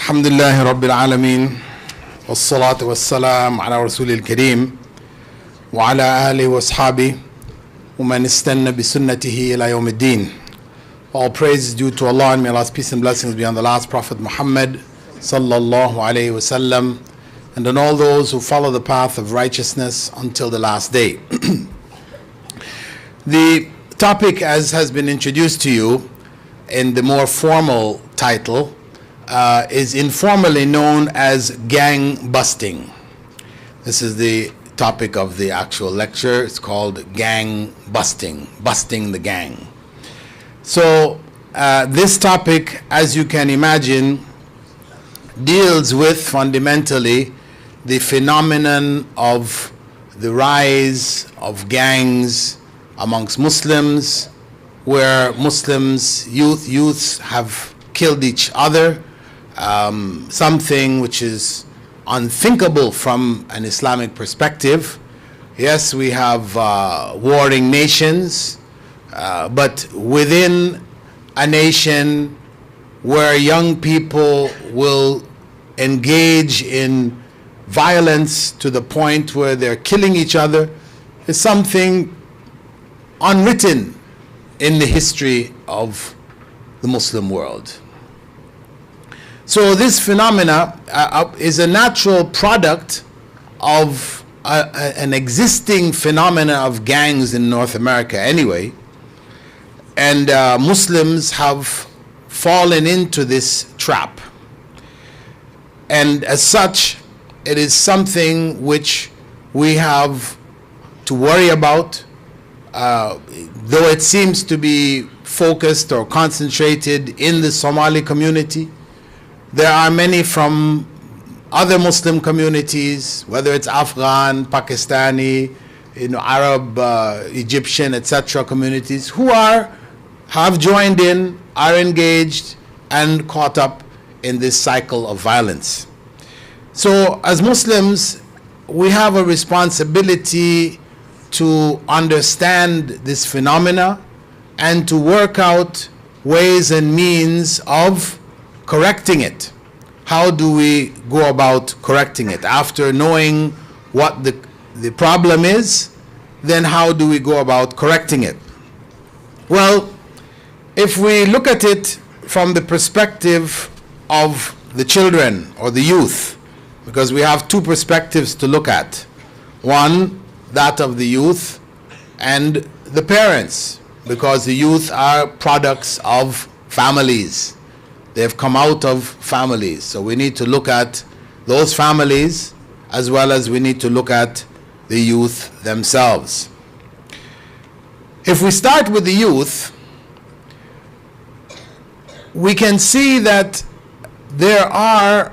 الحمد لله رب العالمين والصلاة والسلام على رسول الكريم وعلى آله وأصحابه ومن استنى بسنته إلى يوم الدين. All praise is due to Allah, and may Allah's peace and blessings be on the last Prophet Muhammad sallallahu alayhi wasallam, and on all those who follow the path of righteousness until the last day. The topic, as has been introduced to you in the more formal title, is informally known as gang busting. This is the topic of the actual lecture. It's called gang busting, busting the gang. So this topic, as you can imagine, deals with fundamentally the phenomenon of the rise of gangs amongst Muslims, where Muslims, youths have killed each other, something which is unthinkable from an Islamic perspective. Yes, we have warring nations, but within a nation where young people will engage in violence to the point where they're killing each other is something unwritten in the history of the Muslim world. So this phenomena is a natural product of an existing phenomena of gangs in North America anyway, and Muslims have fallen into this trap. And as such, it is something which we have to worry about, though it seems to be focused or concentrated in the Somali community. There are many from other Muslim communities, whether it's Afghan, Pakistani, Arab, Egyptian, etc. communities, who have joined in, are engaged, and caught up in this cycle of violence. So as Muslims, we have a responsibility to understand this phenomena and to work out ways and means of correcting it. How do we go about correcting it? After knowing what the problem is, then how do we go about correcting it? Well, if we look at it from the perspective of the children or the youth, because we have two perspectives to look at. One, that of the youth, and the parents, because the youth are products of families. They've come out of families. So we need to look at those families as well as we need to look at the youth themselves. If we start with the youth, we can see that there are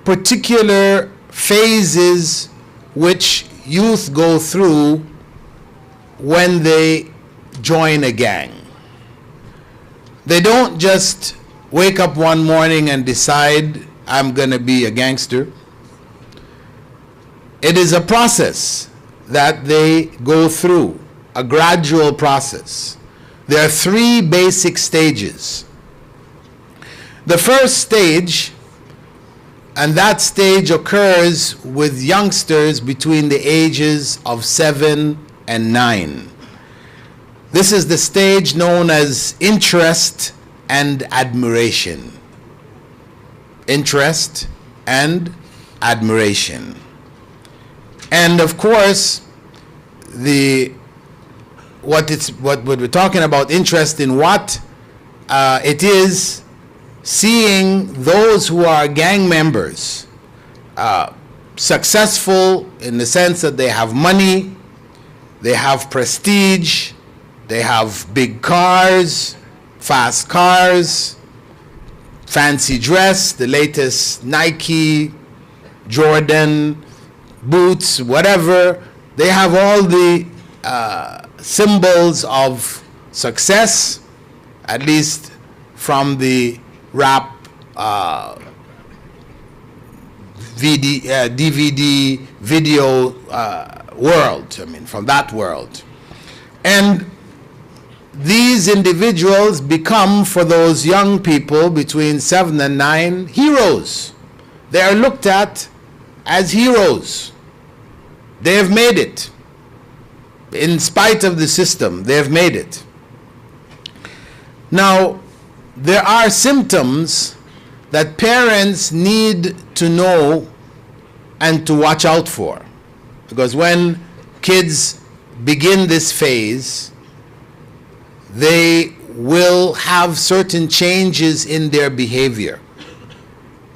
particular phases which youth go through when they join a gang. They don't just wake up one morning and decide, I'm going to be a gangster. It is a process that they go through, a gradual process. There are three basic stages. The first stage, and that stage occurs with youngsters between the ages of 7 and 9. This is the stage known as interest and admiration. Interest and admiration. And of course, what we're talking about, interest in what? It is seeing those who are gang members successful in the sense that they have money, they have prestige, they have big cars, fast cars, fancy dress, the latest Nike, Jordan, boots, whatever. They have all the symbols of success, at least from the rap DVD video world, from that world. And these individuals become, for those young people between 7 and 9, heroes. They are looked at as heroes. They have made it. In spite of the system, they have made it. Now, there are symptoms that parents need to know and to watch out for. Because when kids begin this phase, they will have certain changes in their behavior.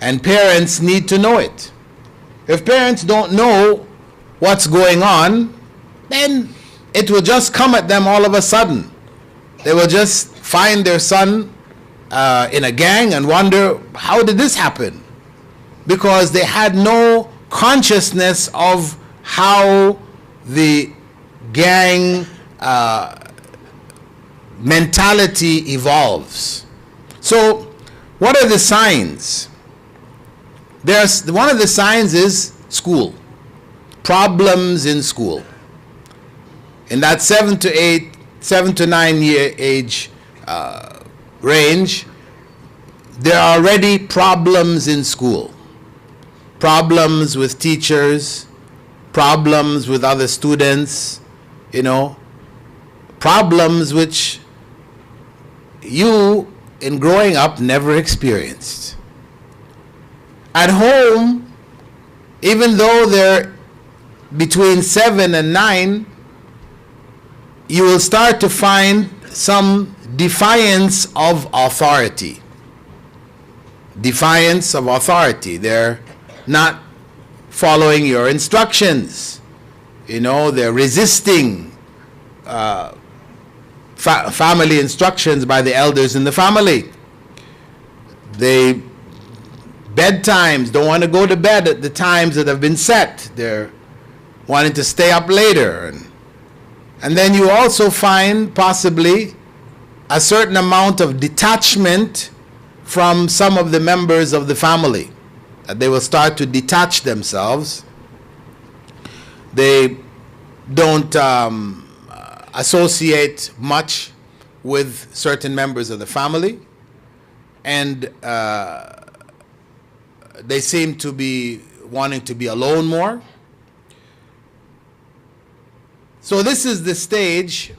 And parents need to know it. If parents don't know what's going on, then it will just come at them all of a sudden. They will just find their son in a gang and wonder, how did this happen? Because they had no consciousness of how the gang mentality evolves. So, what are the signs? One of the signs is school. Problems in school. In that 7 to 9 year age range, there are already problems in school. Problems with teachers, problems with other students, problems which you in growing up never experienced. At home, even though they're between 7 and 9, you will start to find some defiance of authority. Defiance of authority. They're not following your instructions. They're resisting family instructions by the elders in the family. They bedtimes, don't want to go to bed at the times that have been set. They're wanting to stay up later. And then you also find possibly a certain amount of detachment from some of the members of the family. That they will start to detach themselves. They don't associate much with certain members of the family. And they seem to be wanting to be alone more. So this is the stage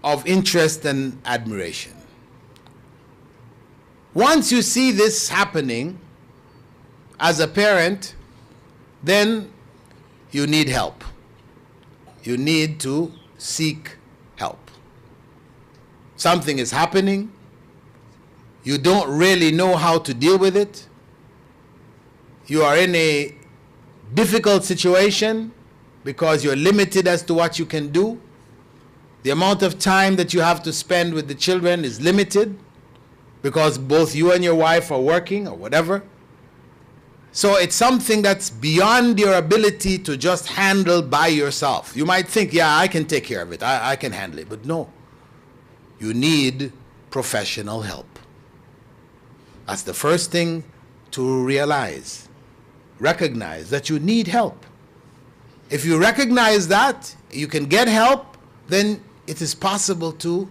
of interest and admiration. Once you see this happening as a parent, then you need help. You need to seek help. Something is happening. You don't really know how to deal with it. You are in a difficult situation because you're limited as to what you can do. The amount of time that you have to spend with the children is limited because both you and your wife are working or whatever. So it's something that's beyond your ability to just handle by yourself. You might think, yeah, I can take care of it. I can handle it. But no, you need professional help. That's the first thing to realize. Recognize that you need help. If you recognize that, you can get help, then it is possible to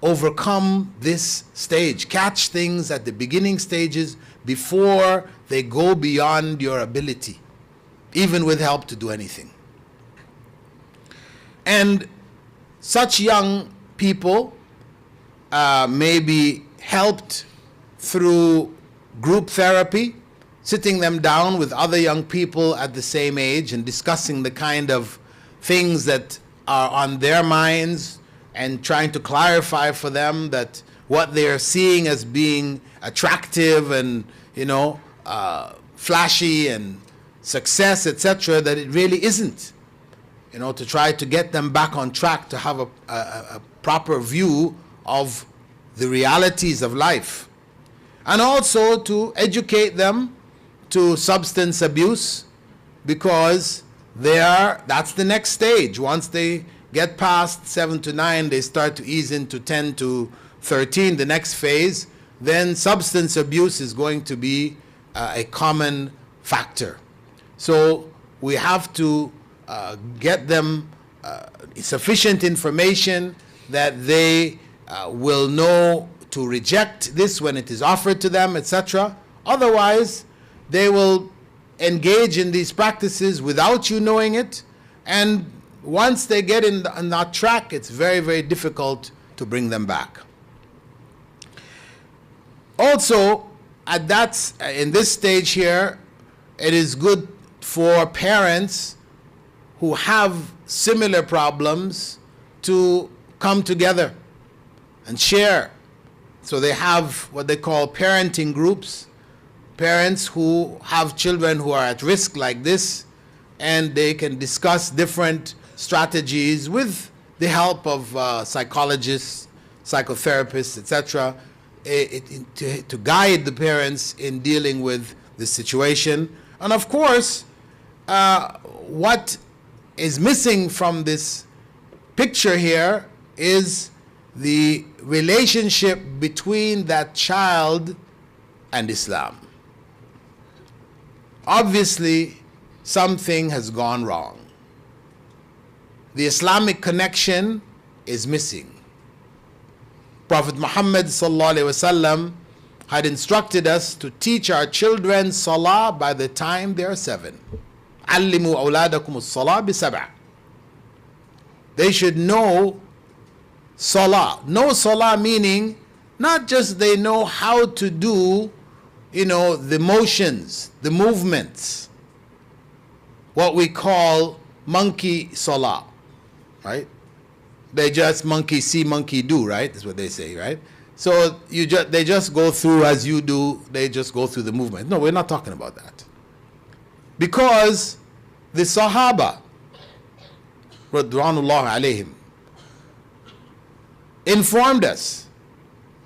overcome this stage. Catch things at the beginning stages before they go beyond your ability, even with help to do anything. And such young people may be helped through group therapy, sitting them down with other young people at the same age and discussing the kind of things that are on their minds and trying to clarify for them that what they're seeing as being attractive and, flashy and success, etc., that it really isn't. To try to get them back on track, to have a proper view of the realities of life. And also to educate them to substance abuse, because that's the next stage. Once they get past 7 to 9, they start to ease into 10 to 13, the next phase. Then substance abuse is going to be a common factor. So we have to get them sufficient information that they will know to reject this when it is offered to them, etc. Otherwise, they will engage in these practices without you knowing it, and once they get on that track, it's very, very difficult to bring them back. Also, in this stage here, it is good for parents who have similar problems to come together and share. So they have what they call parenting groups, parents who have children who are at risk like this, and they can discuss different strategies with the help of psychologists, psychotherapists, etc., to guide the parents in dealing with the situation. And of course, what is missing from this picture here is the relationship between that child and Islam. Obviously, something has gone wrong. The Islamic connection is missing. Prophet Muhammad ﷺ had instructed us to teach our children salah by the time they are 7. علموا أولادكم الصلاة بسبع. They should know salah. Know salah meaning not just they know how to do, the motions, the movements, what we call monkey salah, right? They just monkey see, monkey do, right? That's what they say, right? So they just go through as you do. They just go through the movement. No, we're not talking about that. Because the Sahaba, Radwanullah alayhim, informed us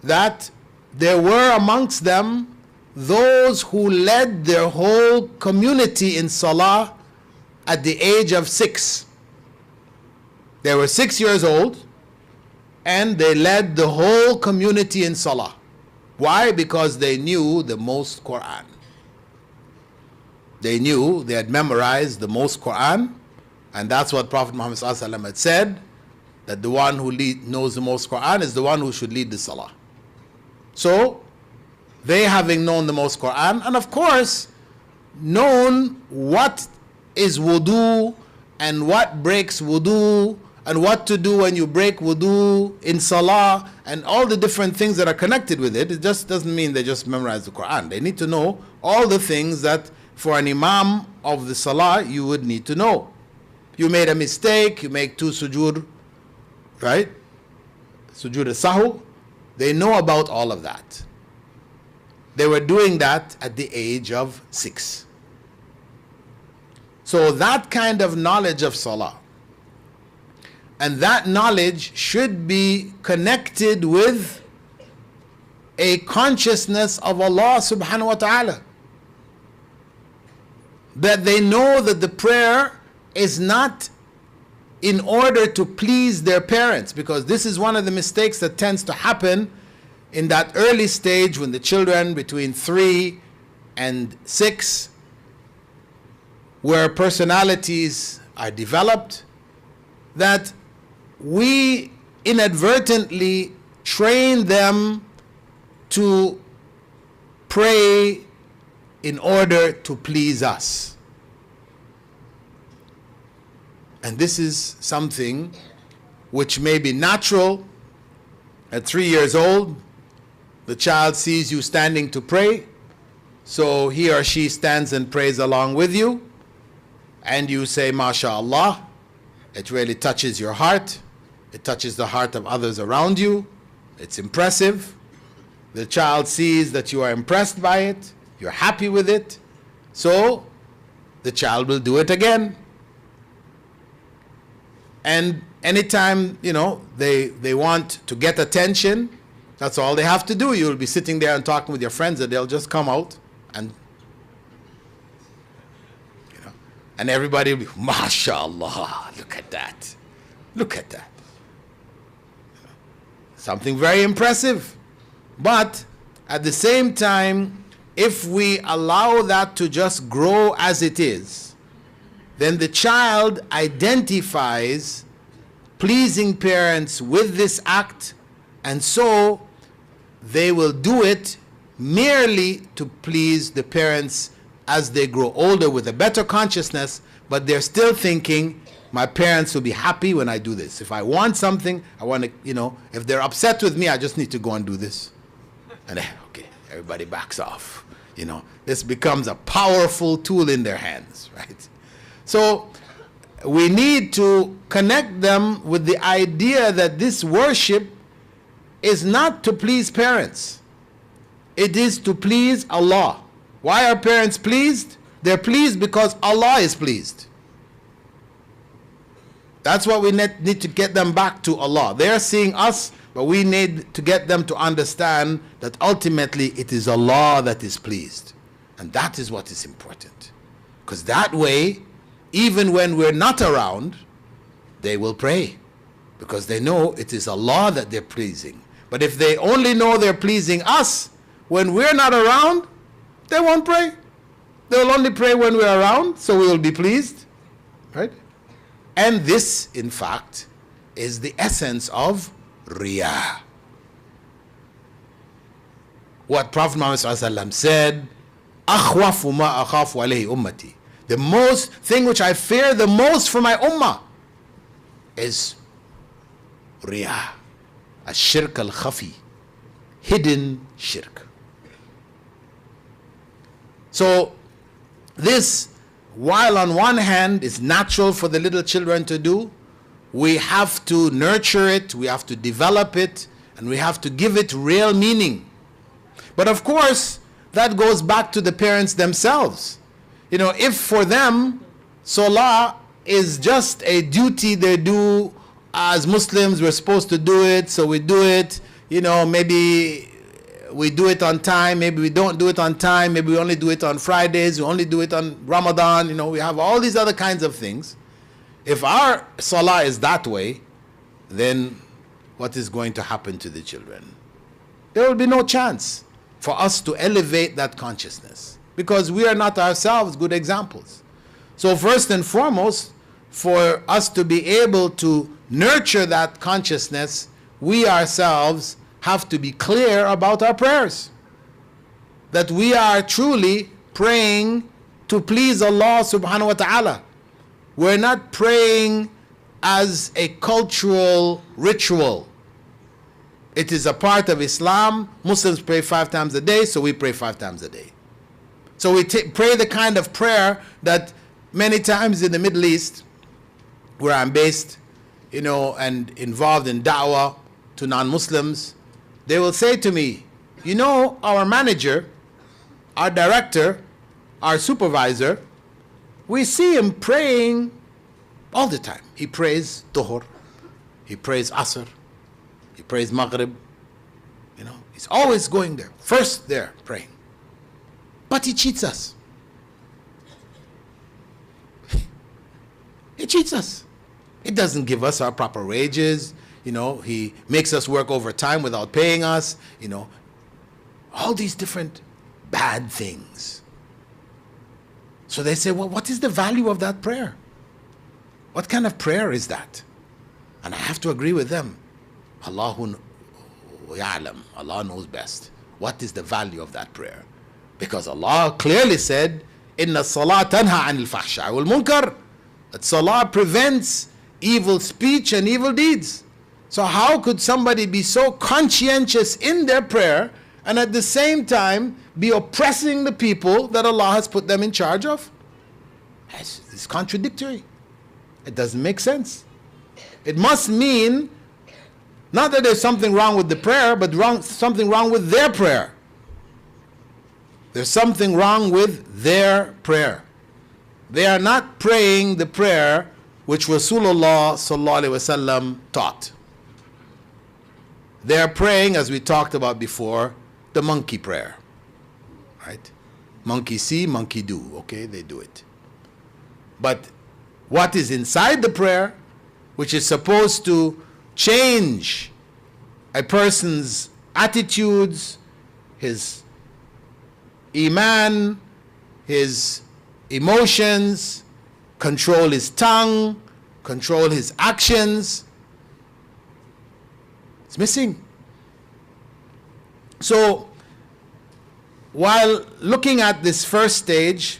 that there were amongst them those who led their whole community in Salah at the age of 6. They were 6 years old, and they led the whole community in Salah. Why? Because they knew the most Quran. They knew, they had memorized the most Quran, and that's what Prophet Muhammad ﷺ had said, that the one who knows the most Quran is the one who should lead the Salah. So, they having known the most Quran, and of course, known what is wudu, and what breaks wudu, and what to do when you break wudu in salah, and all the different things that are connected with it. It just doesn't mean they just memorize the Quran. They need to know all the things that for an imam of the salah you would need to know. You made a mistake, you make 2 sujood, right? Sujood al-sahu. They know about all of that. They were doing that at the age of 6. So that kind of knowledge of salah, and that knowledge should be connected with a consciousness of Allah subhanahu wa ta'ala. That they know that the prayer is not in order to please their parents, because this is one of the mistakes that tends to happen in that early stage when the children between 3 and 6, where personalities are developed, that we inadvertently train them to pray in order to please us. And this is something which may be natural. At 3 years old, the child sees you standing to pray, so he or she stands and prays along with you, and you say, MashaAllah. It really touches your heart. It touches the heart of others around you. It's impressive. The child sees that you are impressed by it. You're happy with it. So the child will do it again. And anytime, they want to get attention, that's all they have to do. You'll be sitting there and talking with your friends, and they'll just come out and everybody will be, MashaAllah, look at that. Look at that. Something very impressive. But at the same time, if we allow that to just grow as it is, then the child identifies pleasing parents with this act And so they will do it merely to please the parents as they grow older with a better consciousness, but they're still thinking, my parents will be happy when I do this. If I want something, I want to, if they're upset with me, I just need to go and do this. And okay, everybody backs off. This becomes a powerful tool in their hands, right? So we need to connect them with the idea that this worship is not to please parents. It is to please Allah. Why are parents pleased? They're pleased because Allah is pleased. That's what we need to get them back to Allah. They're seeing us, but we need to get them to understand that ultimately it is Allah that is pleased. And that is what is important. Because that way, even when we're not around, they will pray. Because they know it is Allah that they're pleasing. But if they only know they're pleasing us, when we're not around, they won't pray. They'll only pray when we're around, so we will be pleased. Right? And this, in fact, is the essence of Riyah. What Prophet Muhammad ﷺ said, أَخْوَفُ مَا أَخَافُ عَلَيْهِ أُمَّتِي. The most thing which I fear the most for my ummah is Riyah. Ash-shirk al-khafi. Hidden shirk. So this, while on one hand is natural for the little children to do, we have to nurture it, we have to develop it, and we have to give it real meaning. But of course, that goes back to the parents themselves. If for them, Salah is just a duty they do as Muslims, we're supposed to do it, so we do it. Maybe we do it on time, maybe we don't do it on time, maybe we only do it on Fridays, we only do it on Ramadan, we have all these other kinds of things. If our Salah is that way, then what is going to happen to the children? There will be no chance for us to elevate that consciousness, because we are not ourselves good examples. So first and foremost, for us to be able to nurture that consciousness, we ourselves have to be clear about our prayers. That we are truly praying to please Allah subhanahu wa ta'ala. We're not praying as a cultural ritual. It is a part of Islam. Muslims pray 5 times a day, so we pray 5 times a day. So we pray the kind of prayer that many times in the Middle East, where I'm based, and involved in da'wah to non-Muslims, they will say to me, our manager, our director, our supervisor, we see him praying all the time. He prays Dhuhr, he prays Asr, he prays Maghrib. He's always going there, first there praying. But he cheats us. He cheats us. He doesn't give us our proper wages. He makes us work overtime without paying us. All these different bad things. So they say, well, what is the value of that prayer? What kind of prayer is that? And I have to agree with them. Allahu ya'lam. Allah knows best. What is the value of that prayer? Because Allah clearly said, Inna salat tanha anil fahsha wal munkar. That salah prevents evil speech and evil deeds. So how could somebody be so conscientious in their prayer and at the same time be oppressing the people that Allah has put them in charge of? It's contradictory. It doesn't make sense. It must mean not that there's something wrong with the prayer, but something wrong with their prayer. There's something wrong with their prayer. They are not praying the prayer which Rasulullah sallallahu alaihi wasallam taught. They are praying, as we talked about before, the monkey prayer. Right? Monkey see, monkey do. Okay, they do it. But what is inside the prayer, which is supposed to change a person's attitudes, his iman, his emotions, control his tongue, control his actions, it's missing. So while looking at this first stage,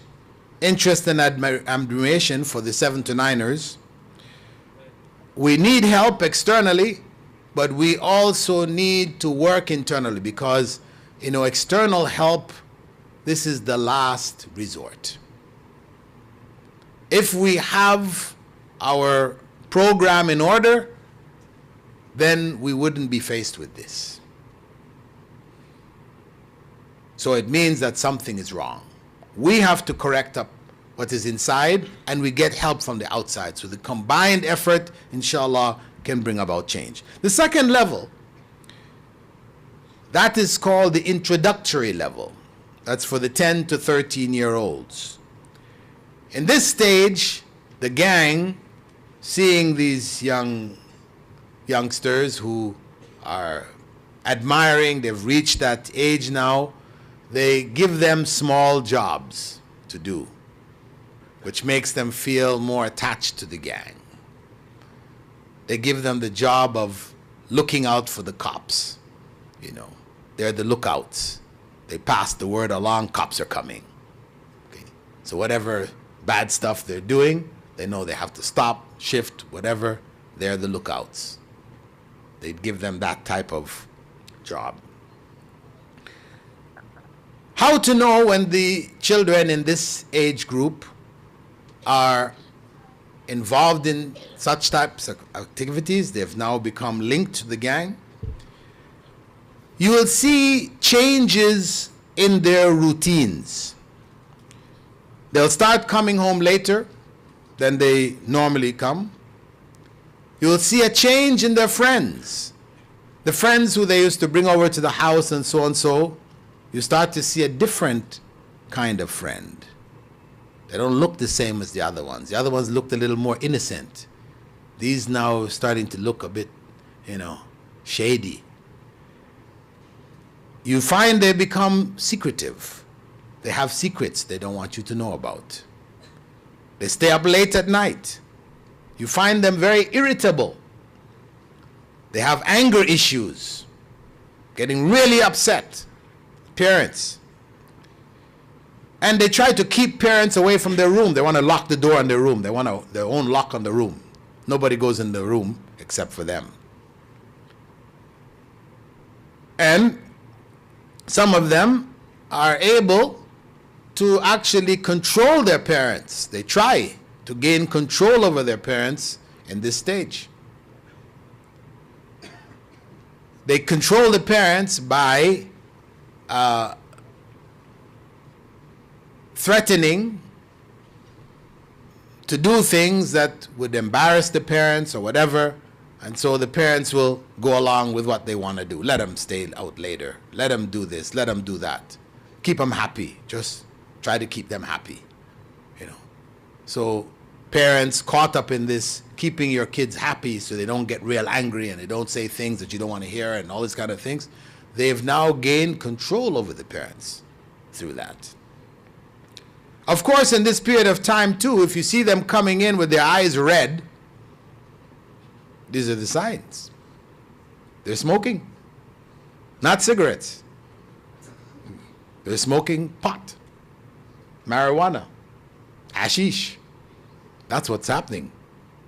interest and admiration for the 7 to 9ers, we need help externally, but we also need to work internally because, external help, this is the last resort. If we have our program in order, then we wouldn't be faced with this. So it means that something is wrong. We have to correct up what is inside, and we get help from the outside. So the combined effort, inshallah, can bring about change. The second level, that is called the introductory level. That's for the 10 to 13-year-olds. In this stage, the gang, seeing these youngsters who are admiring, they've reached that age now, they give them small jobs to do, which makes them feel more attached to the gang. They give them the job of looking out for the cops. They're the lookouts. They pass the word along, cops are coming. Okay. So whatever bad stuff they're doing, they know they have to stop, shift, whatever. They're the lookouts. They give them that type of job. How to know when the children in this age group are involved in such types of activities? They've now become linked to the gang. You will see changes in their routines. They'll start coming home later than they normally come. You will see a change in their friends. The friends who they used to bring over to the house and so and so, you start to see a different kind of friend. They don't look the same as the other ones. The other ones looked a little more innocent. These now starting to look a bit, shady. You find they become secretive. They have secrets they don't want you to know about. They stay up late at night. You find them very irritable. They have anger issues, getting really upset. Parents. And they try to keep parents away from their room. They want to lock the door on their room. They want their own lock on the room. Nobody goes in the room except for them. And some of them are able to actually control their parents. They try to gain control over their parents in this stage. They control the parents by threatening to do things that would embarrass the parents or whatever, and so the parents will go along with what they want to do. Let them stay out later. Let them do this. Let them do that. Keep them happy. Just try to keep them happy. So parents caught up in this, keeping your kids happy so they don't get real angry and they don't say things that you don't want to hear and all these kind of things. They've now gained control over the parents through that. Of course, in this period of time too, if you see them coming in with their eyes red, these are the signs. They're smoking, not cigarettes. They're smoking pot, marijuana, hashish. That's what's happening.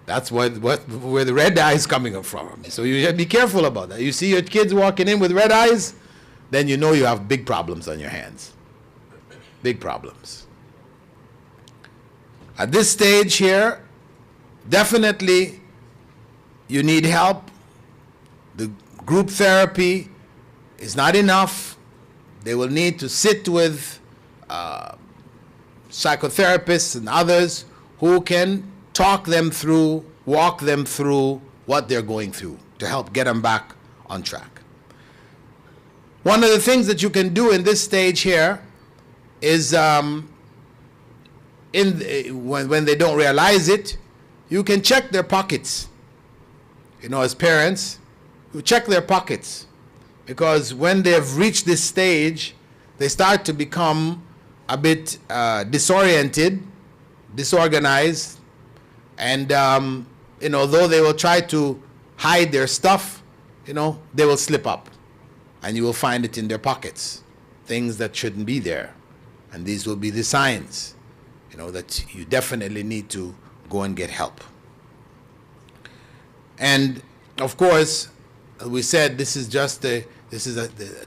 That's where the red eye is coming from. So you should be careful about that. You see your kids walking in with red eyes, then you know you have big problems on your hands. Big problems. At this stage here, definitely you need help. The group therapy is not enough. They will need to sit with psychotherapists and others who can talk them through, walk them through what they're going through to help get them back on track. One of the things that you can do in this stage here is when they don't realize it, you can check their pockets. As parents, you check their pockets, because when they've reached this stage, they start to become a bit disoriented, disorganized, and though they will try to hide their stuff, they will slip up and you will find it in their pockets, things that shouldn't be there. And these will be the signs, that you definitely need to go and get help. And of course, we said this is the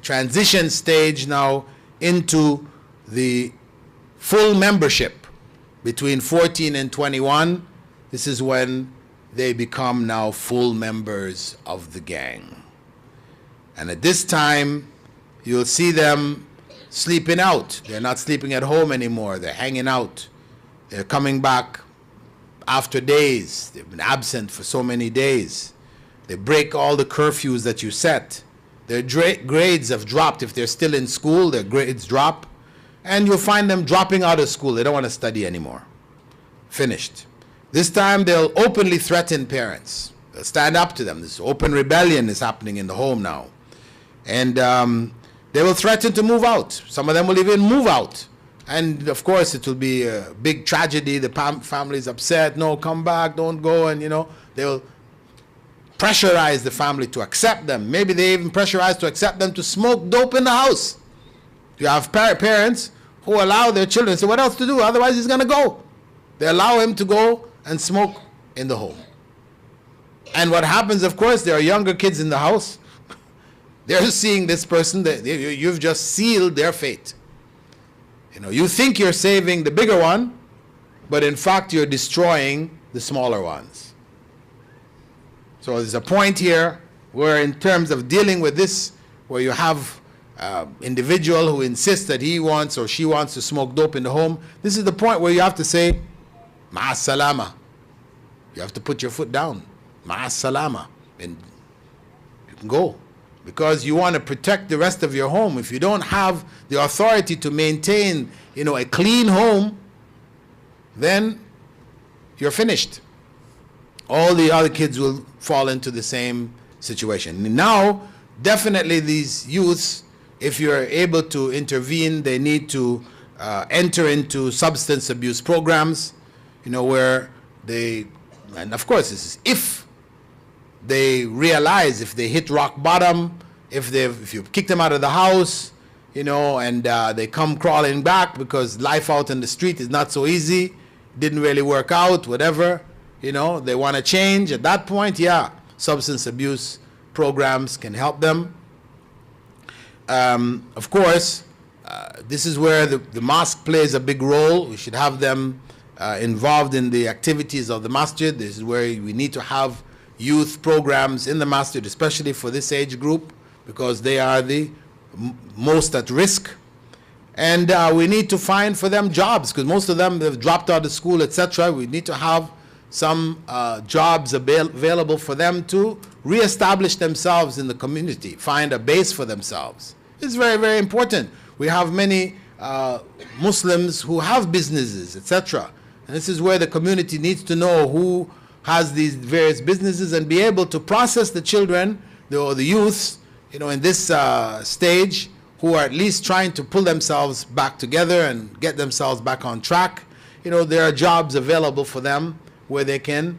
transition stage now into the full membership. Between 14 and 21, this is when they become now full members of the gang. And at this time, you'll see them sleeping out. They're not sleeping at home anymore. They're hanging out. They're coming back after days. They've been absent for so many days. They break all the curfews that you set. Their grades have dropped. If they're still in school, their grades drop. And you'll find them dropping out of school. They don't want to study anymore. Finished. This time they'll openly threaten parents. They'll stand up to them. This open rebellion is happening in the home now. And they will threaten to move out. Some of them will even move out. And of course it will be a big tragedy. The family's upset. No, come back, don't go. And they will pressurize the family to accept them. Maybe they even pressurize to accept them to smoke dope in the house. You have parents who allow their children to say, what else to do? Otherwise he's going to go. They allow him to go and smoke in the home. And what happens, of course, there are younger kids in the house. They're seeing this person, you've just sealed their fate. You think you're saving the bigger one, but in fact you're destroying the smaller ones. So there's a point here where in terms of dealing with this, where you have individual who insists that he wants or she wants to smoke dope in the home, this is the point where you have to say, Ma'as salama. You have to put your foot down. Ma'as salama. And you can go. Because you want to protect the rest of your home. If you don't have the authority to maintain, a clean home, then you're finished. All the other kids will fall into the same situation. Now, definitely these youths, if you're able to intervene, they need to enter into substance abuse programs, where and of course this is if they realize, if they hit rock bottom, if you kick them out of the house, and they come crawling back because life out in the street is not so easy, didn't really work out, whatever, they want to change. At that point, substance abuse programs can help them. Of course, this is where the mosque plays a big role. We should have them involved in the activities of the masjid. This is where we need to have youth programs in the masjid, especially for this age group, because they are the most at risk. And we need to find for them jobs, because most of them have dropped out of school, etc. We need to have some jobs available for them to reestablish themselves in the community, find a base for themselves. It's very, very important. We have many Muslims who have businesses, etc. And this is where the community needs to know who has these various businesses and be able to process the children or the youths, in this stage, who are at least trying to pull themselves back together and get themselves back on track. There are jobs available for them where they can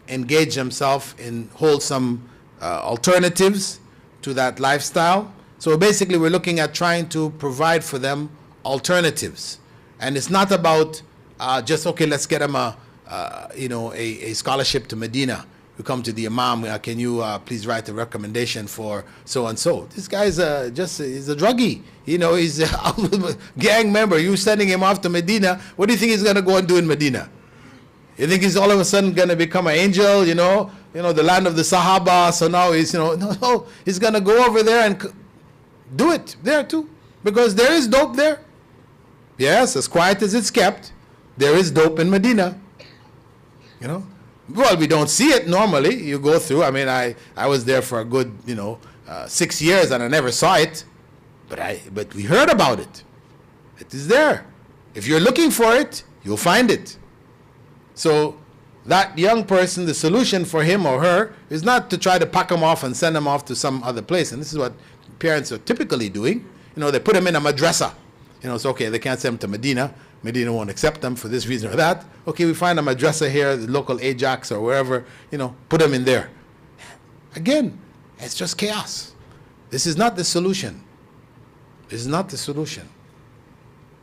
engage themselves in wholesome alternatives to that lifestyle. So basically we're looking at trying to provide for them alternatives. And it's not about just, okay, let's get them a scholarship to Medina. We come to the Imam, can you please write a recommendation for so-and-so? This guy's he's a druggie. He's a gang member. You sending him off to Medina. What do you think he's going to go and do in Medina? You think he's all of a sudden going to become an angel, the land of the Sahaba, so now he's, no, he's going to go over there and do it there too. Because there is dope there. Yes, as quiet as it's kept, there is dope in Medina. Well, we don't see it normally. You go through, I was there for a good, 6 years and I never saw it. But we heard about it. It is there. If you're looking for it, you'll find it. So that young person, the solution for him or her is not to try to pack them off and send them off to some other place. And this is what parents are typically doing. They put them in a madrasa. It's okay, they can't send them to Medina. Medina won't accept them for this reason or that. Okay, we find a madrasa here, the local Ajax or wherever, put them in there. Again, it's just chaos. This is not the solution. This is not the solution.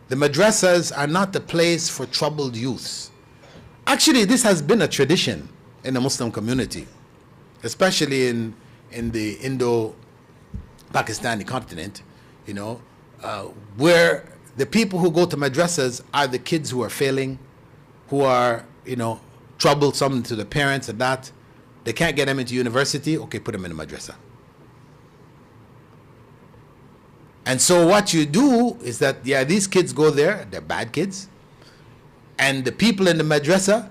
The madrasas are not the place for troubled youths. Actually, this has been a tradition in the Muslim community, especially in the Indo-Pakistani continent, where the people who go to madrasas are the kids who are failing, who are, troublesome to the parents and that. They can't get them into university, okay, put them in a madrasa. And so what you do is that, these kids go there, they're bad kids, and the people in the madrasa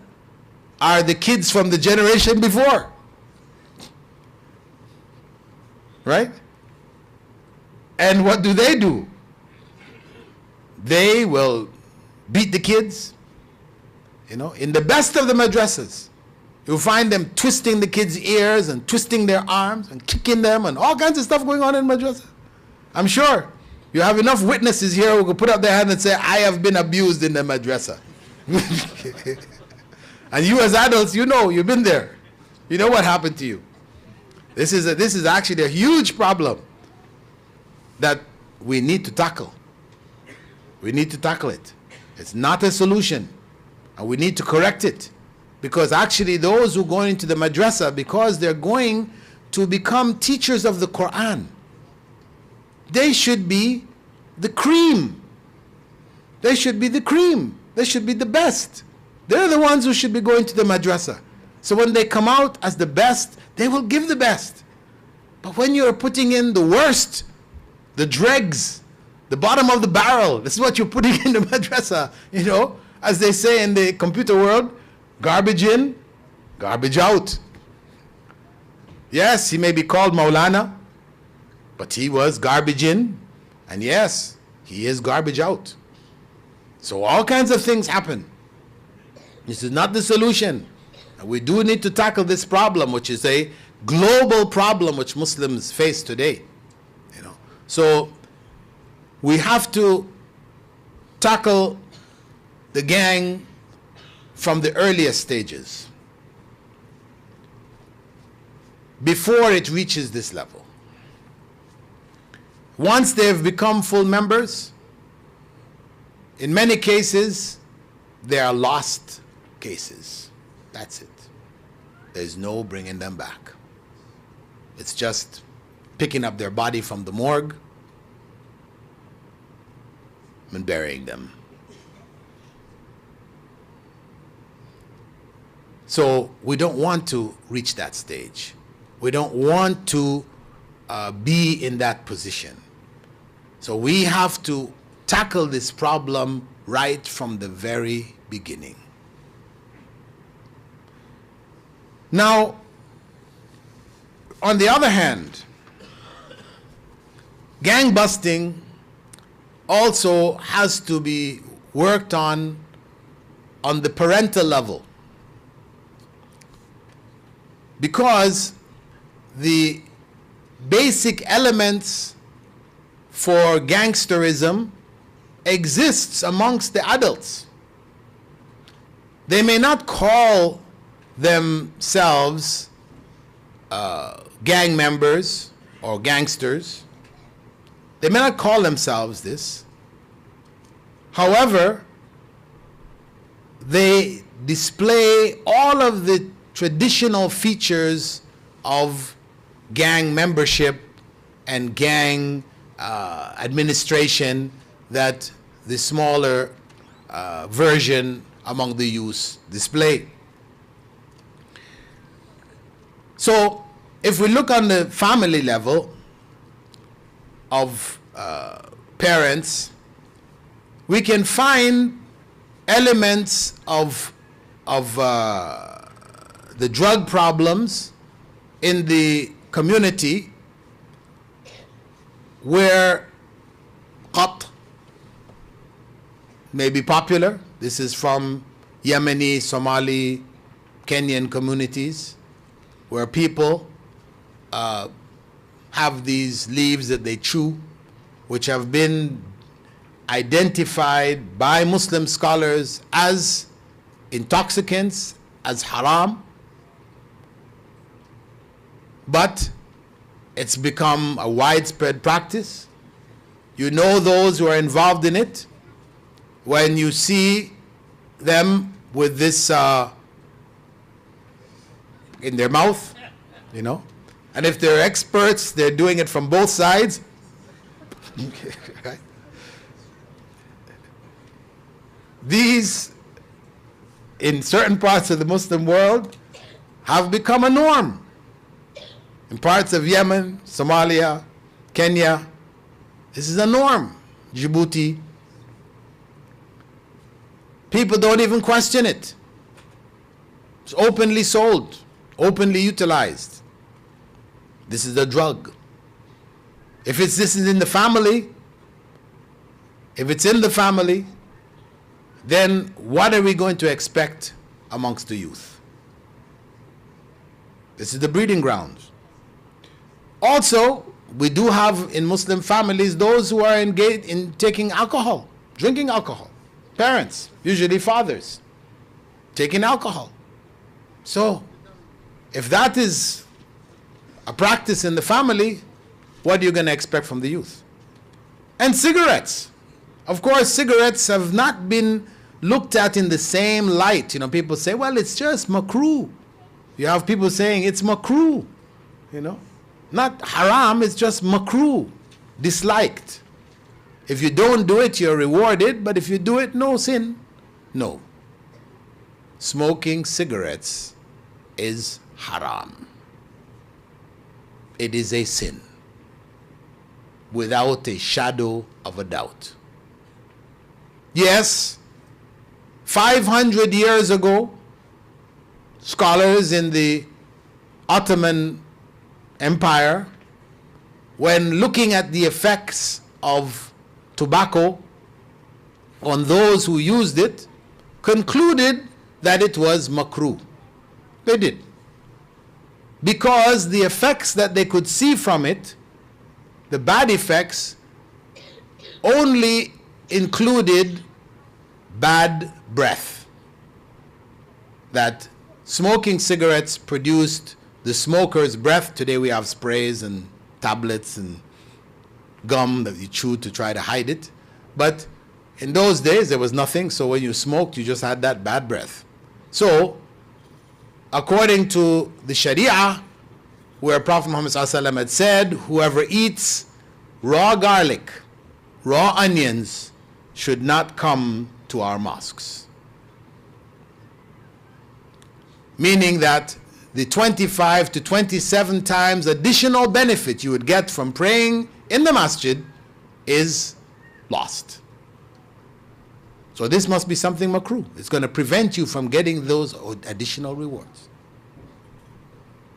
are the kids from the generation before. Right? And what do? They will beat the kids. In the best of the madrasas, you'll find them twisting the kids' ears and twisting their arms and kicking them and all kinds of stuff going on in madrasa. I'm sure you have enough witnesses here who can put up their hand and say, I have been abused in the madrasa. And you as adults, you've been there. You know what happened to you. This is actually a huge problem that we need to tackle. We need to tackle it. It's not a solution, and we need to correct it. Because actually those who go into the madrasa, because they're going to become teachers of the Quran, they should be the cream. They should be the cream. They should be the best. They're the ones who should be going to the madrasa. So when they come out as the best, they will give the best. But when you're putting in the worst, the dregs, the bottom of the barrel, this is what you're putting in the madrasa, as they say in the computer world, garbage in, garbage out. Yes, he may be called Maulana, but he was garbage in, and yes, he is garbage out. So all kinds of things happen. This is not the solution. And we do need to tackle this problem, which is a global problem which Muslims face today. So we have to tackle the gang from the earliest stages, before it reaches this level. Once they've become full members, in many cases, they are lost cases. That's it. There's no bringing them back. It's just picking up their body from the morgue and burying them. So we don't want to reach that stage. We don't want to be in that position. So we have to tackle this problem right from the very beginning. Now, on the other hand, gang busting also has to be worked on the parental level, because the basic elements for gangsterism exists amongst the adults. They may not call themselves gang members or gangsters. They may not call themselves this. However, they display all of the traditional features of gang membership and gang administration that the smaller version among the youth display. So if we look on the family level of parents, we can find elements of the drug problems in the community where qat may be popular. This is from Yemeni, Somali, Kenyan communities, where people have these leaves that they chew, which have been identified by Muslim scholars as intoxicants, as haram. But It's become a widespread practice. You know those who are involved in it. When you see them with this in their mouth, you know, and if they're experts, they're doing it from both sides. Right? These, in certain parts of the Muslim world, have become a norm. In parts of Yemen, Somalia, Kenya, this is a norm. Djibouti. People don't even question it. It's openly sold, openly utilized. This is a drug. If this is in the family, if it's in the family, then what are we going to expect amongst the youth? This is the breeding grounds. Also, we do have in Muslim families those who are engaged in taking alcohol, drinking alcohol. Parents, usually fathers, taking alcohol. So, if that is a practice in the family, what are you going to expect from the youth? And cigarettes. Of course, cigarettes have not been looked at in the same light. You know, people say, well, it's just makruh. You have people saying it's makruh, you know. Not haram, it's just makruh, disliked. If you don't do it, you're rewarded, but if you do it, no sin. No. Smoking cigarettes is haram. It is a sin, without a shadow of a doubt. Yes, 500 years ago, scholars in the Ottoman Empire, when looking at the effects of tobacco on those who used it, concluded that it was makruh. They did. Because the effects that they could see from it, the bad effects, only included bad breath. That smoking cigarettes produced the smoker's breath. Today we have sprays and tablets and gum that you chew to try to hide it. But in those days there was nothing, so when you smoked you just had that bad breath. So according to the Sharia, where Prophet Muhammad ﷺ had said, whoever eats raw garlic, raw onions, should not come to our mosques. Meaning that the 25 to 27 times additional benefit you would get from praying in the masjid is lost. So this must be something makruh. It's going to prevent you from getting those additional rewards.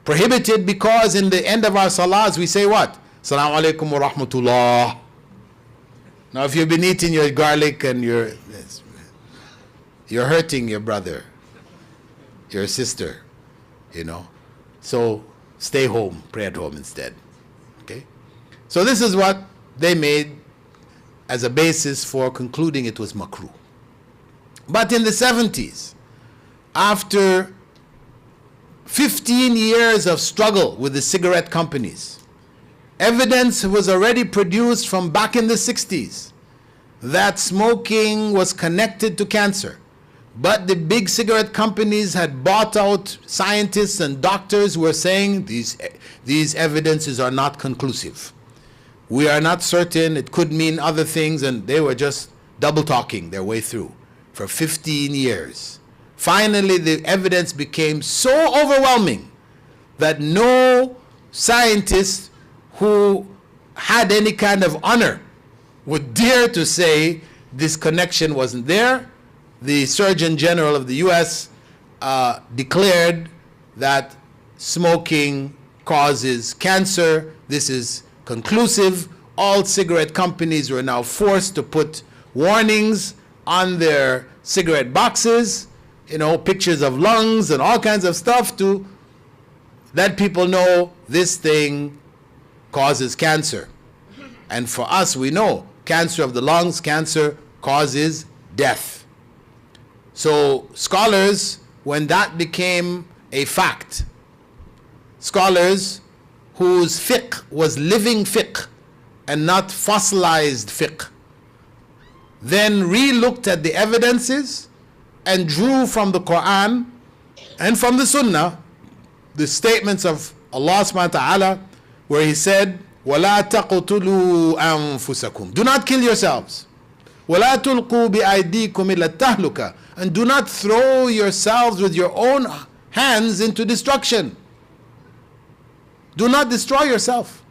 Prohibited because in the end of our salahs we say what? Assalamu alaikum wa rahmatullah. Now if you've been eating your garlic and you're hurting your brother, your sister, you know. So stay home, pray at home instead. Okay? So this is what they made as a basis for concluding it was makruh. But in the 70s, after 15 years of struggle with the cigarette companies, evidence was already produced from back in the 60s that smoking was connected to cancer. But the big cigarette companies had bought out scientists and doctors who were saying these evidences are not conclusive. We are not certain, it could mean other things, and they were just double talking their way through for 15 years. Finally, the evidence became so overwhelming that no scientist who had any kind of honor would dare to say this connection wasn't there. The Surgeon General of the US declared that smoking causes cancer. This is conclusive. All cigarette companies were now forced to put warnings on their cigarette boxes, you know, pictures of lungs and all kinds of stuff to let people know this thing causes cancer. And for us, we know cancer of the lungs, cancer causes death. So scholars, when that became a fact, scholars whose fiqh was living fiqh and not fossilized fiqh, then re-looked at the evidences and drew from the Quran and from the Sunnah the statements of Allah subhanahu wa ta'ala, where He said, وَلَا تَقْتُلُوا أَنفُسَكُمْ, do not kill yourselves. وَلَا تُلْقُوا بِأَيْدِيكُمْ إِلَى التَّهْلُكَةِ, and do not throw yourselves with your own hands into destruction. Do not destroy yourself.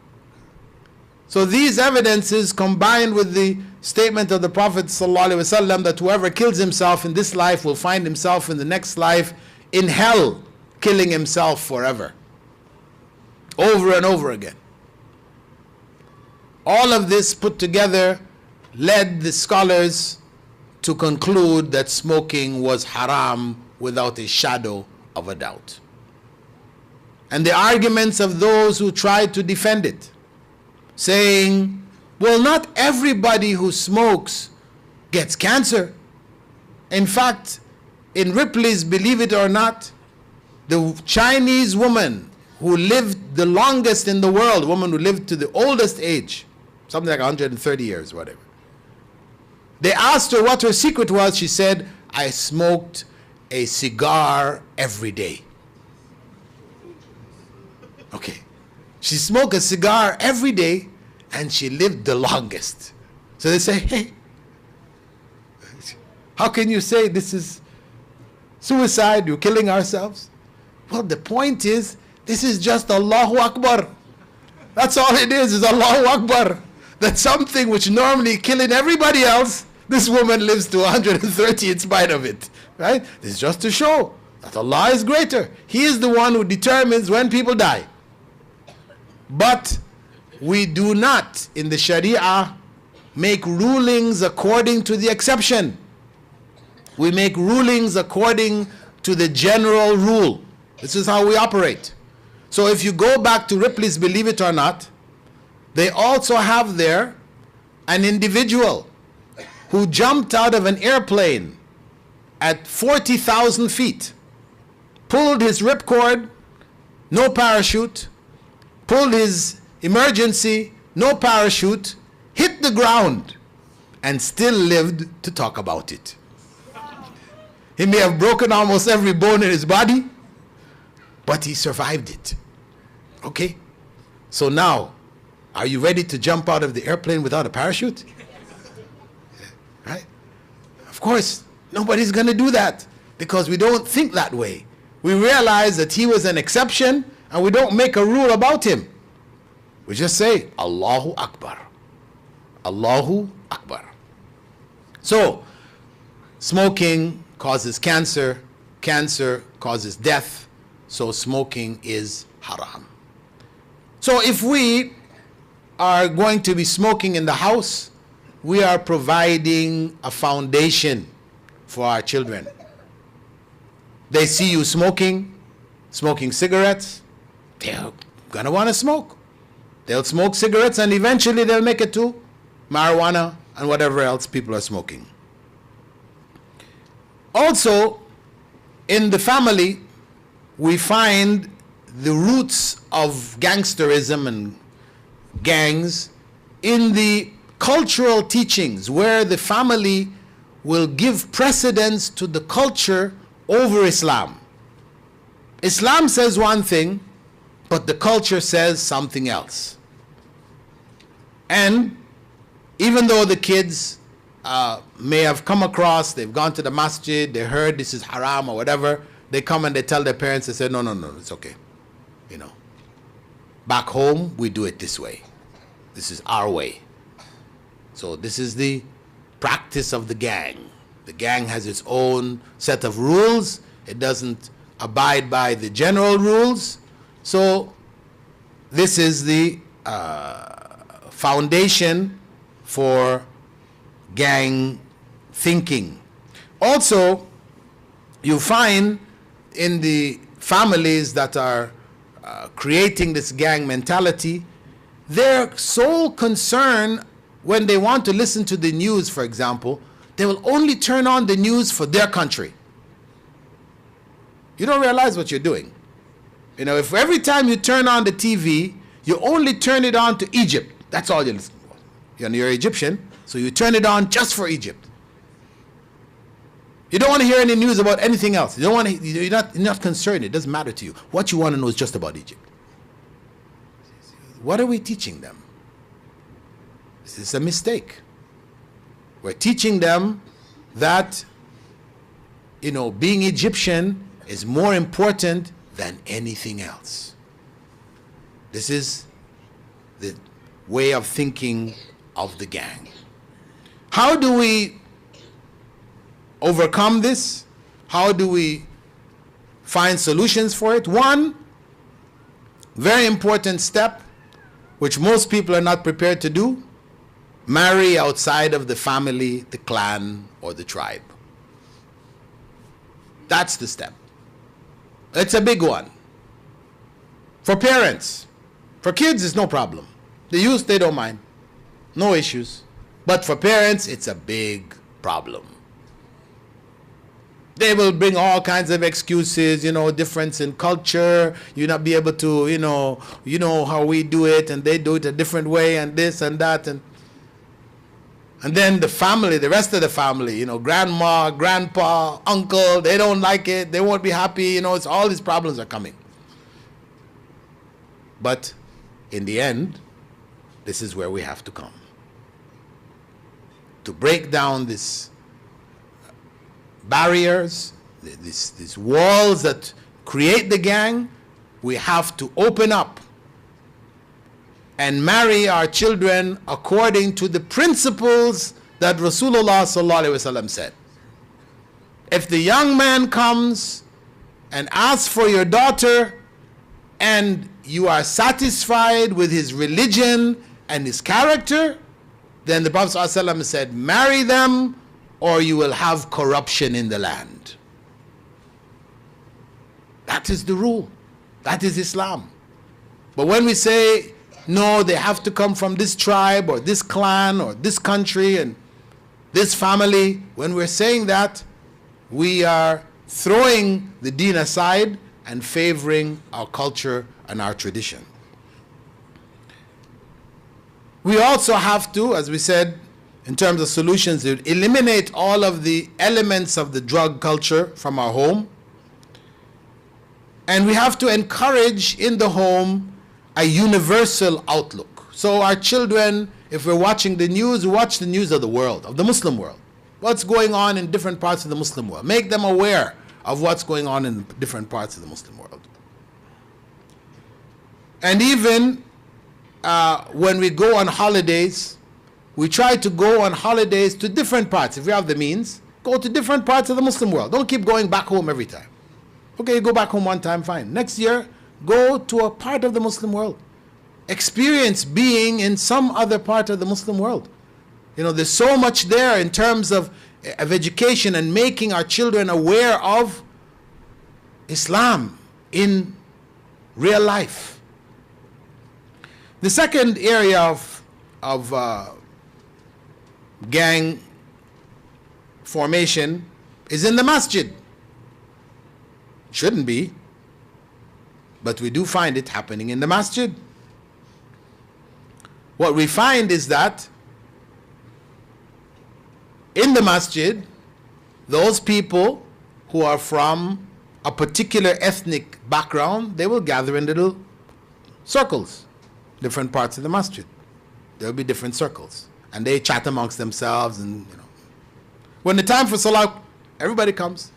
So these evidences, combined with the statement of the Prophet ﷺ that whoever kills himself in this life will find himself in the next life in hell, killing himself forever, over and over again. All of this put together led the scholars to conclude that smoking was haram without a shadow of a doubt. And the arguments of those who tried to defend it, saying, well, not everybody who smokes gets cancer. In fact, in Ripley's Believe It or Not, the Chinese woman who lived the longest in the world, woman who lived to the oldest age, something like 130 years, whatever. They asked her what her secret was. She said, I smoked a cigar every day. Okay. She smoked a cigar every day and she lived the longest. So they say, hey, how can you say this is suicide, you're killing ourselves? Well, the point is, this is just Allahu Akbar. That's all it is Allahu Akbar. That something which normally killing everybody else, this woman lives to 130 in spite of it. Right? This is just to show that Allah is greater. He is the one who determines when people die. But we do not, in the Sharia, make rulings according to the exception. We make rulings according to the general rule. This is how we operate. So if you go back to Ripley's Believe It or Not, they also have there an individual who jumped out of an airplane at 40,000 feet, pulled his ripcord, no parachute, pulled his emergency, no parachute, hit the ground, and still lived to talk about it. He may have broken almost every bone in his body, but he survived it. Okay? So now, are you ready to jump out of the airplane without a parachute? Right? Of course, nobody's going to do that because we don't think that way. We realize that he was an exception and we don't make a rule about him. We just say, Allahu Akbar. Allahu Akbar. So, smoking causes cancer, cancer causes death, so smoking is haram. So if we are going to be smoking in the house, we are providing a foundation for our children. They see you smoking cigarettes, they're gonna want to smoke. They'll smoke cigarettes and eventually they'll make it to marijuana and whatever else people are smoking. Also, in the family, we find the roots of gangsterism and gangs in the cultural teachings, where the family will give precedence to the culture over Islam. Islam says one thing, but the culture says something else. And even though the kids may have come across, they've gone to the masjid, they heard this is haram or whatever, they come and they tell their parents, they say, no, it's okay. You know, back home, we do it this way. This is our way. So this is the practice of the gang. The gang has its own set of rules. It doesn't abide by the general rules. So this is the foundation for gang thinking. Also, you find in the families that are creating this gang mentality, their sole concern when they want to listen to the news, for example, they will only turn on the news for their country. You don't realize what you're doing. You know, if every time you turn on the TV, you only turn it on to Egypt. That's all you listen to. You're Egyptian, so you turn it on just for Egypt. You don't want to hear any news about anything else. You don't want to, you're not concerned. It doesn't matter to you. What you want to know is just about Egypt. What are we teaching them? This is a mistake. We're teaching them that, being Egyptian is more important than anything else. This is the way of thinking of the gang. How do we overcome this? How do we find solutions for it? One very important step, which most people are not prepared to do: marry outside of the family, the clan, or the tribe. That's the step. It's a big one. For parents, for kids, it's no problem. The youth, they don't mind. No issues. But for parents, it's a big problem. They will bring all kinds of excuses, difference in culture, you not be able to, you know how we do it, and they do it a different way, and this and that, and then the family, the rest of the family, grandma, grandpa, uncle, they don't like it, they won't be happy, it's all these problems are coming. But in the end, this is where we have to come. To break down these barriers, these walls that create the gang, we have to open up and marry our children according to the principles that Rasulullah ﷺ said. If the young man comes and asks for your daughter and you are satisfied with his religion and his character, then the Prophet ﷺ said, marry them or you will have corruption in the land. That is the rule. That is Islam. But when we say, no, they have to come from this tribe or this clan or this country and this family, when we're saying that, we are throwing the deen aside and favoring our culture and our tradition. We also have to, as we said, in terms of solutions, eliminate all of the elements of the drug culture from our home. And we have to encourage in the home a universal outlook. So our children, if we're watching the news, watch the news of the world, of the Muslim world. What's going on in different parts of the Muslim world. Make them aware of what's going on in different parts of the Muslim world. And even when we go on holidays, we try to go on holidays to different parts. If we have the means, go to different parts of the Muslim world. Don't keep going back home every time. Okay, you go back home one time, fine. Next year, go to a part of the Muslim world. Experience being in some other part of the Muslim world. There's so much there in terms of education and making our children aware of Islam in real life. The second area of gang formation is in the masjid. Shouldn't be, but we do find it happening in the masjid. What we find is that in the masjid, those people who are from a particular ethnic background, they will gather in little circles, different parts of the masjid. There will be different circles, and they chat amongst themselves, and when the time for salah, everybody comes.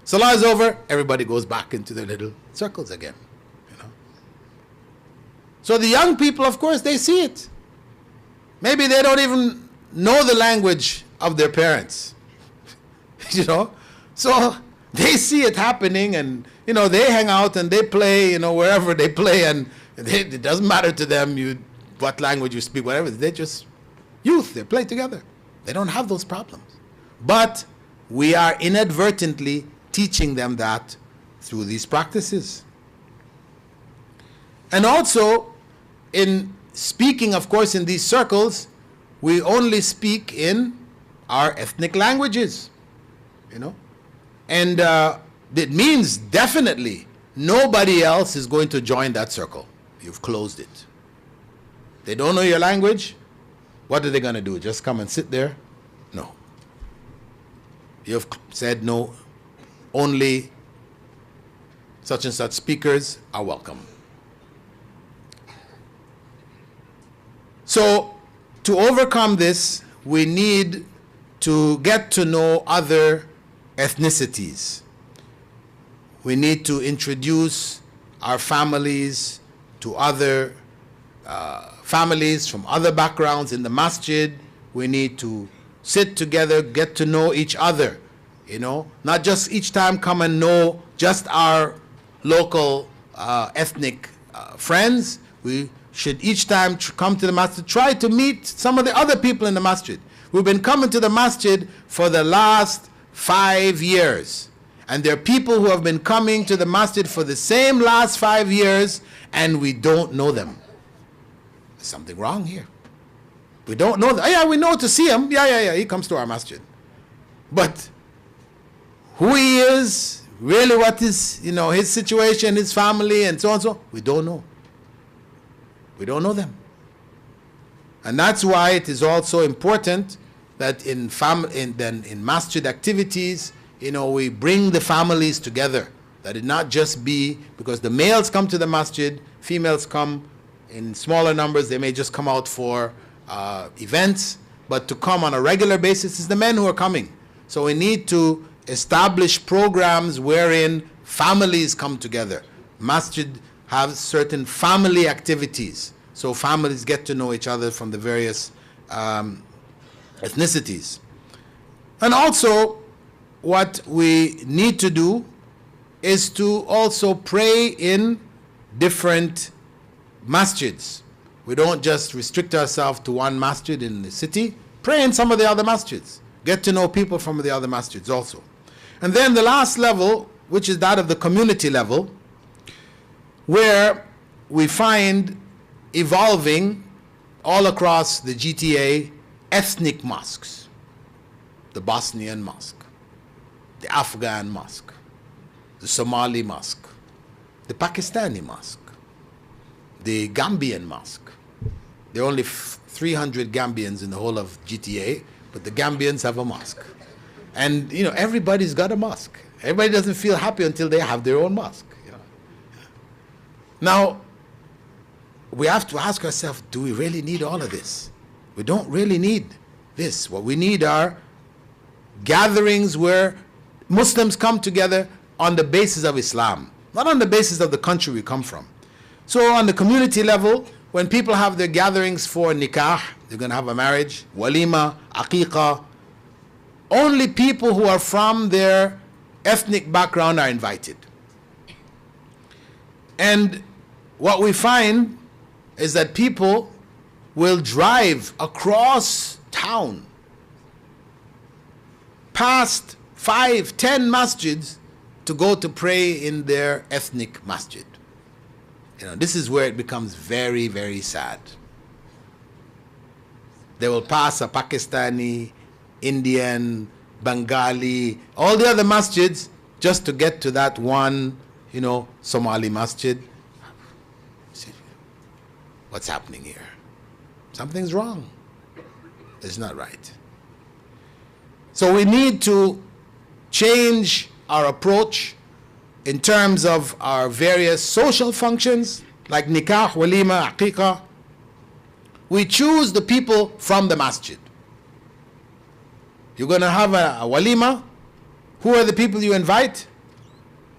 Salah is over, everybody goes back into their little circles again. So the young people, of course, they see it. Maybe they don't even know the language of their parents. So they see it happening, and they hang out and they play, wherever they play, and it doesn't matter to them what language you speak, whatever. They're just youth, they play together. They don't have those problems. But we are inadvertently teaching them that through these practices. And also, in speaking, of course, in these circles, we only speak in our ethnic languages, and it means definitely nobody else is going to join that circle. You've closed it. They don't know your language. What are they going to do? Just come and sit there? No. You've said no. Only such and such speakers are welcome. So, to overcome this, we need to get to know other ethnicities. We need to introduce our families to other families from other backgrounds in the masjid. We need to sit together, get to know each other, you know, not just each time come and know just our local ethnic friends. We should each time come to the masjid, try to meet some of the other people in the masjid. We've been coming to the masjid for the last 5 years. And there are people who have been coming to the masjid for the same last 5 years, and we don't know them. There's something wrong here. We don't know them. Oh, yeah, we know to see him. Yeah, he comes to our masjid. But who he is, really what is, you know, his situation, his family, and so on and so on, we don't know. We don't know them. And that's why it is also important that in masjid activities, you know, we bring the families together. That it not just be because the males come to the masjid, females come in smaller numbers. They may just come out for events, but to come on a regular basis is the men who are coming. So we need to establish programs wherein families come together. Masjid have certain family activities, so families get to know each other from the various ethnicities. And also, what we need to do is to also pray in different masjids. We don't just restrict ourselves to one masjid in the city. Pray in some of the other masjids. Get to know people from the other masjids also. And then the last level, which is that of the community level, where we find evolving all across the GTA ethnic mosques. The Bosnian mosque, the Afghan mosque, the Somali mosque, the Pakistani mosque, the Gambian mosque. There are only 300 Gambians in the whole of GTA, but the Gambians have a mosque. And, you know, everybody's got a mosque. Everybody doesn't feel happy until they have their own mosque. You know? Now, we have to ask ourselves, do we really need all of this? We don't really need this. What we need are gatherings where Muslims come together on the basis of Islam, not on the basis of the country we come from. So on the community level, when people have their gatherings for nikah, they're going to have a marriage, walima, aqiqah, only people who are from their ethnic background are invited. And what we find is that people will drive across town past 5, 10 masjids to go to pray in their ethnic masjid. You know, this is where it becomes very, very sad. They will pass a Pakistani, Indian, Bengali, all the other masjids just to get to that one, you know, Somali masjid. What's happening here? Something's wrong. It's not right. So we need to change our approach in terms of our various social functions like nikah, walima, aqiqah. We choose the people from the masjid. You're going to have a walima. Who are the people you invite?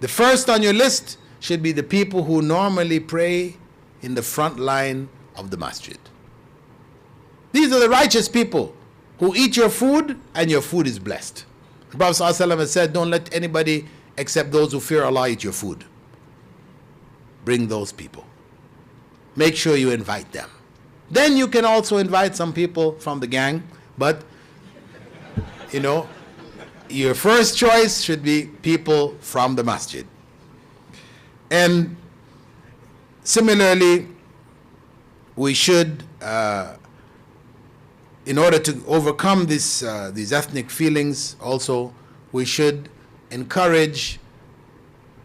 The first on your list should be the people who normally pray in the front line of the masjid. These are the righteous people who eat your food and your food is blessed. The Prophet ﷺ has said, don't let anybody except those who fear Allah eat your food. Bring those people. Make sure you invite them. Then you can also invite some people from the gang, but you know, your first choice should be people from the masjid. And similarly, we should, in order to overcome these ethnic feelings, also, we should encourage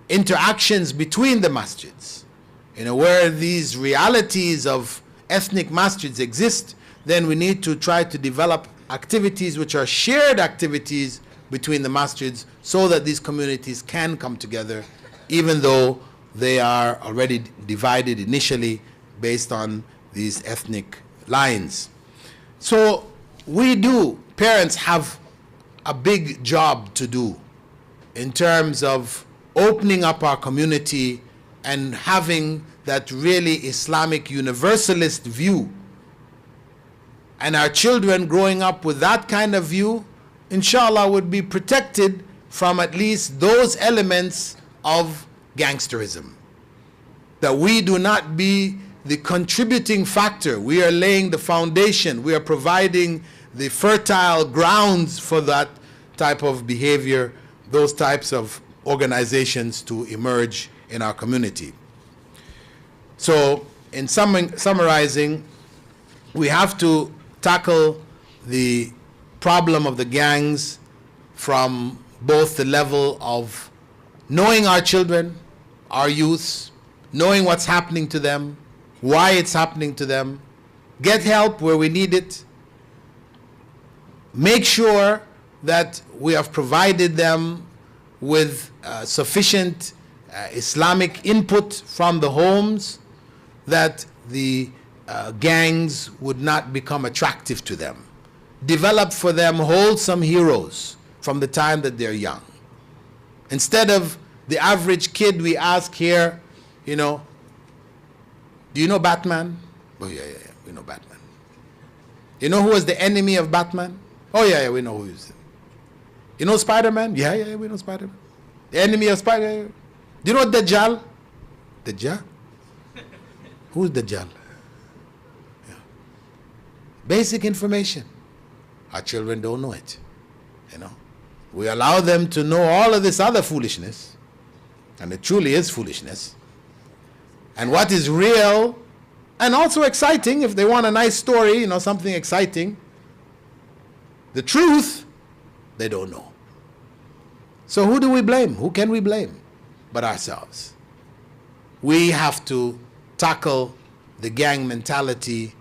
interactions between the masjids. where these realities of ethnic masjids exist, then we need to try to develop activities which are shared activities between the masjids so that these communities can come together, even though they are already divided initially based on these ethnic lines. So parents have a big job to do in terms of opening up our community and having that really Islamic universalist view. And our children growing up with that kind of view, inshallah, would be protected from at least those elements of gangsterism. That we do not be the contributing factor. We are laying the foundation. We are providing the fertile grounds for that type of behavior, those types of organizations to emerge in our community. So, in summarizing, we have to tackle the problem of the gangs from both the level of knowing our children, our youths, knowing what's happening to them, why it's happening to them, get help where we need it, make sure that we have provided them with sufficient Islamic input from the homes, that the gangs would not become attractive to them. Develop for them wholesome heroes from the time that they're young. Instead of the average kid we ask here, do you know Batman? Oh, yeah, we know Batman. You know who was the enemy of Batman? Oh, yeah, we know who he is. You know Spider-Man? Yeah, we know Spider-Man. The enemy of Spider-Man. Do you know Dajjal? Dajjal? Who's Dajjal? Yeah. Basic information. Our children don't know it. We allow them to know all of this other foolishness, and it truly is foolishness. And what is real and also exciting, if they want a nice story, something exciting, the truth, they don't know. So who do we blame? Who can we blame but ourselves? We have to tackle the gang mentality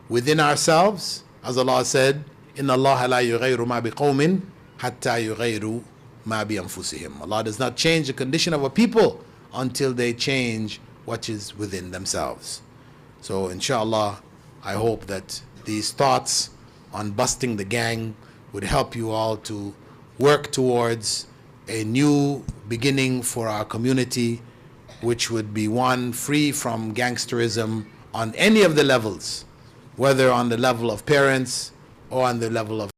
within ourselves. As Allah said, Inna Allah la yughayru ma biqawmin hatta yughayru ma bi anfusihim. Allah does not change the condition of a people until they change what is within themselves. So inshallah, I hope that these thoughts on busting the gang would help you all to work towards a new beginning for our community, which would be one free from gangsterism on any of the levels, whether on the level of parents or on the level of